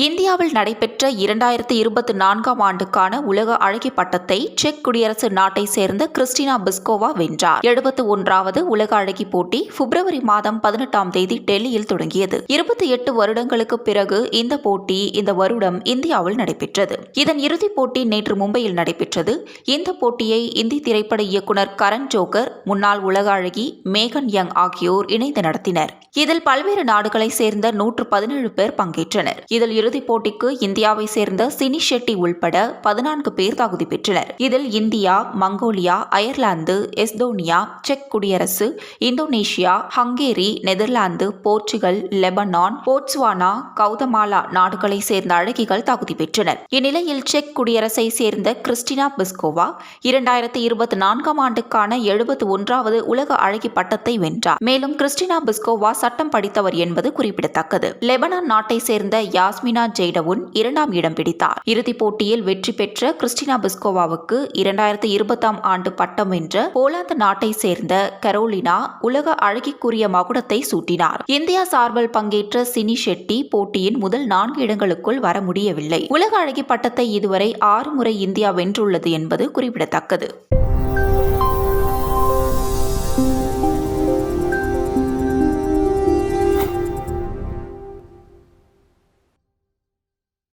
இந்தியாவில் நடைபெற்ற 2024ஆம் ஆண்டுக்கான உலக அழகி பட்டத்தை செக் குடியரசு நாட்டை சேர்ந்த கிறிஸ்டினா பிஸ்கோவா வென்றார். 71வது உலக அழகி போட்டி பிப்ரவரி மாதம் 18ஆம் தேதி டெல்லியில் தொடங்கியது. 28 வருடங்களுக்கு பிறகு இந்த போட்டி இந்த வருடம் இந்தியாவில் நடைபெற்றது. இதன் இறுதிப் போட்டி நேற்று மும்பையில் நடைபெற்றது. இந்த போட்டியை இந்தி திரைப்பட இயக்குனர் கரண் ஜோகர், முன்னாள் உலக அழகி மேகன் யங் ஆகியோர் இணைந்து நடத்தினர். இதில் பல்வேறு நாடுகளைச் சேர்ந்த 117 பேர் பங்கேற்றனர். இதில் இறுதிப் போட்டிக்கு இந்தியாவை சேர்ந்த சினி ஷெட்டி உள்பட 14 பேர் தகுதி பெற்றனர். இதில் இந்தியா, மங்கோலியா, அயர்லாந்து, எஸ்தோனியா, செக் குடியரசு, Indonesia, Hungary, Netherlands, Portugal, Lebanon, Botswana, Guatemala நாடுகளைச் சேர்ந்த அழகிகள் தகுதி பெற்றனர். இந்நிலையில் செக் குடியரசை சேர்ந்த கிறிஸ்டினா பிஸ்கோவா 2024ஆம் ஆண்டுக்கான 71வது உலக அழகி பட்டத்தை வென்றார். மேலும் கிறிஸ்டினா பிஸ்கோவா சட்டம் படித்தவர் என்பது குறிப்பிடத்தக்கது. லெபனான் நாட்டை சேர்ந்த யாஸ்மினா ஜெய்டவுன் 2ஆம் இடம் பிடித்தார். இறுதிப் போட்டியில் வெற்றி பெற்ற கிறிஸ்டினா பிஸ்கோவாவுக்கு 2020ஆம் ஆண்டு பட்டம் வென்ற போலாந்து நாட்டை சேர்ந்த கரோலினா உலக அழகிக்குரிய மகுடத்தை சூட்டினார். இந்தியா சார்பில் பங்கேற்ற சினி ஷெட்டி போட்டியின் முதல் 4 இடங்களுக்குள் வர முடியவில்லை. உலக அழகி பட்டத்தை இதுவரை 6 முறை இந்தியா வென்றுள்ளது என்பது குறிப்பிடத்தக்கது.